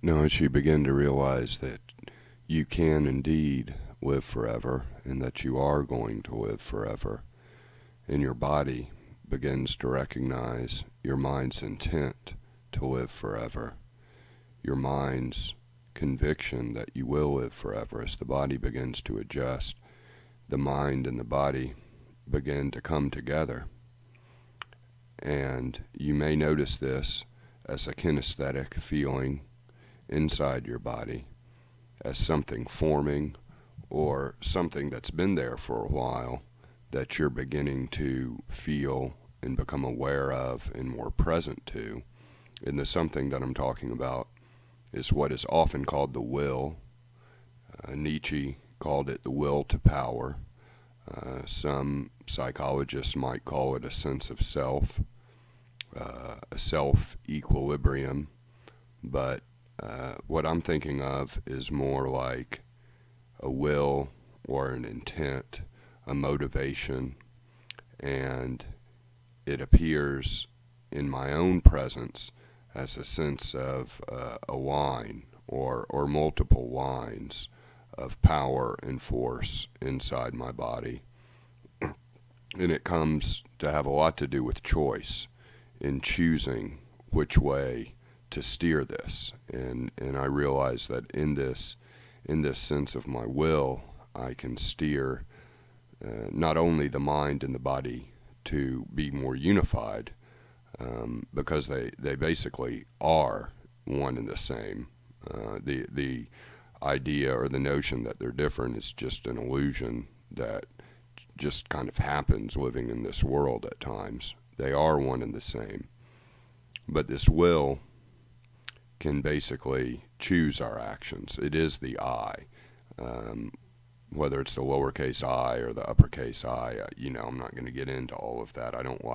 Now, as you begin to realize that you can indeed live forever and that you are going to live forever, and your body begins to recognize your mind's intent to live forever, your mind's conviction that you will live forever, as the body begins to adjust, the mind and the body begin to come together. And you may notice this as a kinesthetic feeling inside your body, as something forming or something that's been there for a while that you're beginning to feel and become aware of and more present to. And the something that I'm talking about is what is often called the will. Nietzsche called it the will to power. Some psychologists might call it a sense of self, a self-equilibrium. But what I'm thinking of is more like a will or an intent, a motivation, and it appears in my own presence as a sense of a line or multiple lines of power and force inside my body. And it comes to have a lot to do with choice in choosing which way to steer this. And I realize that in this sense of my will, I can steer not only the mind and the body to be more unified, because they basically are one and the same. The idea or the notion that they're different is just an illusion that just kind of happens living in this world at times. They are one and the same. But this will can basically choose our actions. It is the I. Whether it's the lowercase I or the uppercase I, I'm not going to get into all of that. I don't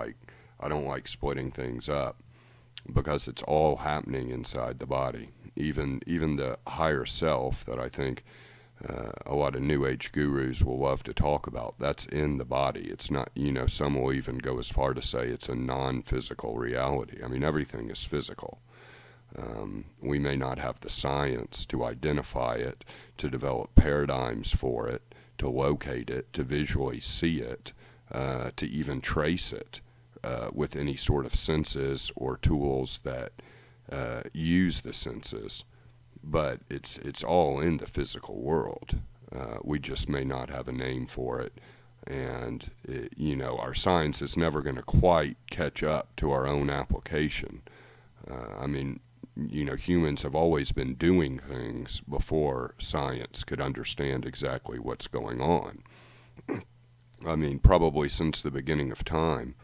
like splitting things up because it's all happening inside the body. Even the higher self that I think a lot of New Age gurus will love to talk about, that's in the body. It's not, some will even go as far to say it's a non-physical reality. I mean, everything is physical. We may not have the science to identify it, to develop paradigms for it, to locate it, to visually see it, to even trace it with any sort of senses or tools that use the senses. But it's all in the physical world. We just may not have a name for it. And, our science is never going to quite catch up to our own application. Humans have always been doing things before science could understand exactly what's going on. Probably since the beginning of time,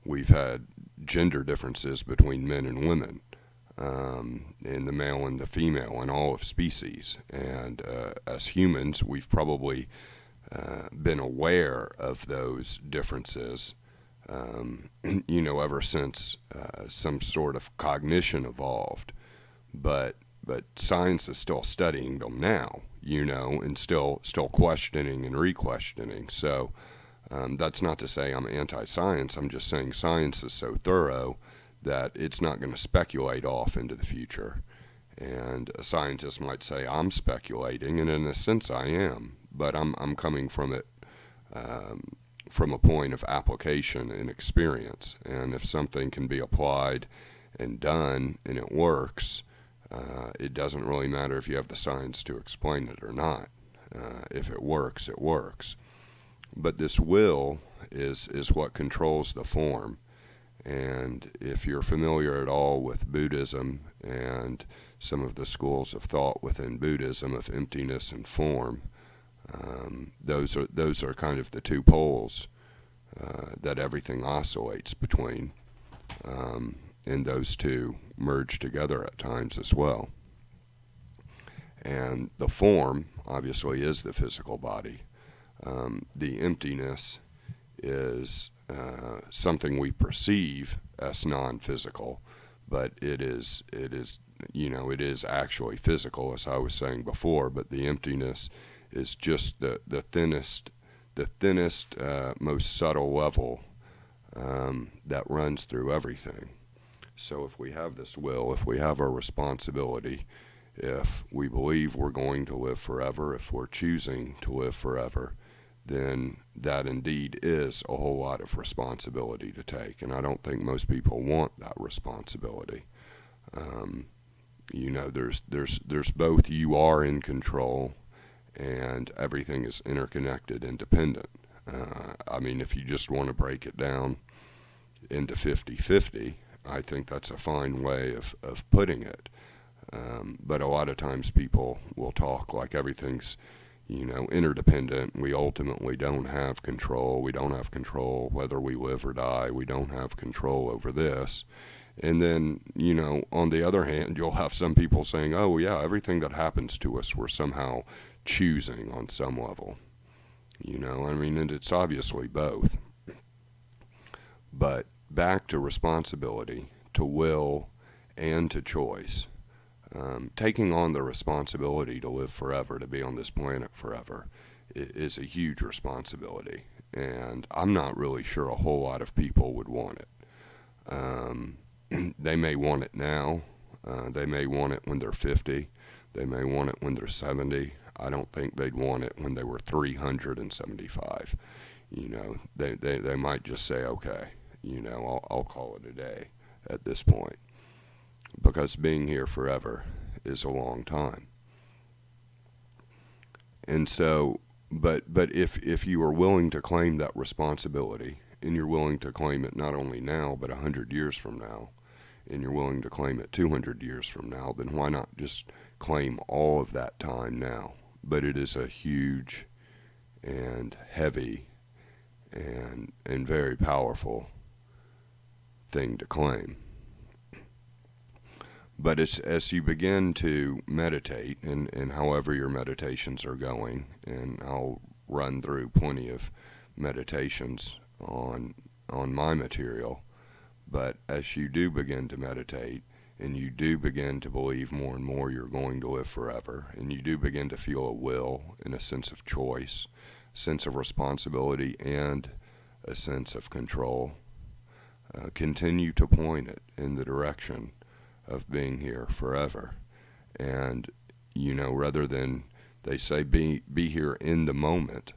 we've had gender differences between men and women, in the male and the female in all of species. And as humans, we've probably been aware of those differences, ever since some sort of cognition evolved. But science is still studying them now, and still questioning and re-questioning. So that's not to say I'm anti-science. I'm just saying science is so thorough that it's not going to speculate off into the future. And a scientist might say I'm speculating, and in a sense I am, but I'm coming from it from a point of application and experience. And if something can be applied and done and it works, it doesn't really matter if you have the science to explain it or not. If it works, it works. But this will is what controls the form. And if you're familiar at all with Buddhism and some of the schools of thought within Buddhism of emptiness and form, those are kind of the two poles that everything oscillates between. And those two merge together at times as well. And the form, obviously, is the physical body. The emptiness is something we perceive as non-physical, but it is actually physical, as I was saying before. But the emptiness is just the thinnest, most subtle level that runs through everything. So if we have this will, if we have our responsibility, If we believe we're going to live forever, if we're choosing to live forever, then that indeed is a whole lot of responsibility to take. And I don't think most people want that responsibility. You know, there's both you are in control and everything is interconnected and dependent. I mean, if you just want to break it down into 50-50, I think that's a fine way of putting it. But a lot of times people will talk like everything's, you know, interdependent. We ultimately don't have control. We don't have control whether we live or die. We don't have control over this. And then, you know, on the other hand, you'll have some people saying, oh, yeah, everything that happens to us, we're somehow choosing on some level. You know, I mean, and it's obviously both. But back to responsibility, to will, and to choice. Taking on the responsibility to live forever, to be on this planet forever, is a huge responsibility. And I'm not really sure a whole lot of people would want it. They may want it now. They may want it when they're 50. They may want it when they're 70. I don't think they'd want it when they were 375. You know, they might just say, okay, you know, I'll call it a day at this point. Because being here forever is a long time. And so, but if you are willing to claim that responsibility, and you're willing to claim it not only now, but 100 years from now, and you're willing to claim it 200 years from now, then why not just claim all of that time now? But it is a huge and heavy and very powerful thing to claim. But as you begin to meditate, and however your meditations are going, and I'll run through plenty of meditations on my material, but as you do begin to meditate, and you do begin to believe more and more you're going to live forever, and you do begin to feel a will and a sense of choice, sense of responsibility, and a sense of control, continue to point it in the direction of being here forever. And, you know, rather than, they say, be here in the moment,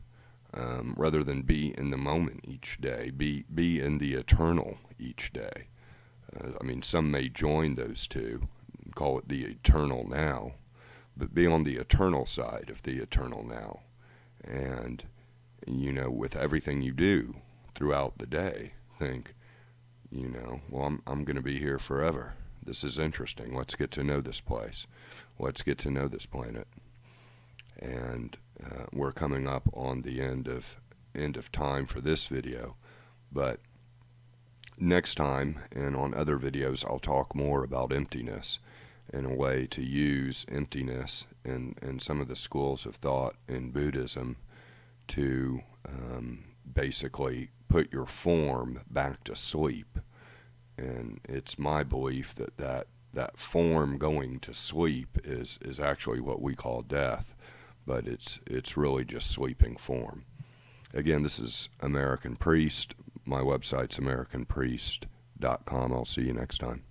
rather than be in the moment each day, be in the eternal each day. I mean, some may join those two, call it the eternal now, but be on the eternal side of the eternal now. And, you know, with everything you do throughout the day, think, you know, well, I'm going to be here forever. This is interesting. Let's get to know this place. Let's get to know this planet. And we're coming up on the end of time for this video. But next time, and on other videos, I'll talk more about emptiness and a way to use emptiness and some of the schools of thought in Buddhism to basically put your form back to sleep. And it's my belief that form going to sleep is actually what we call death, but it's really just sleeping form. Again, this is American Priest. My website's americanpriest.com. I'll see you next time.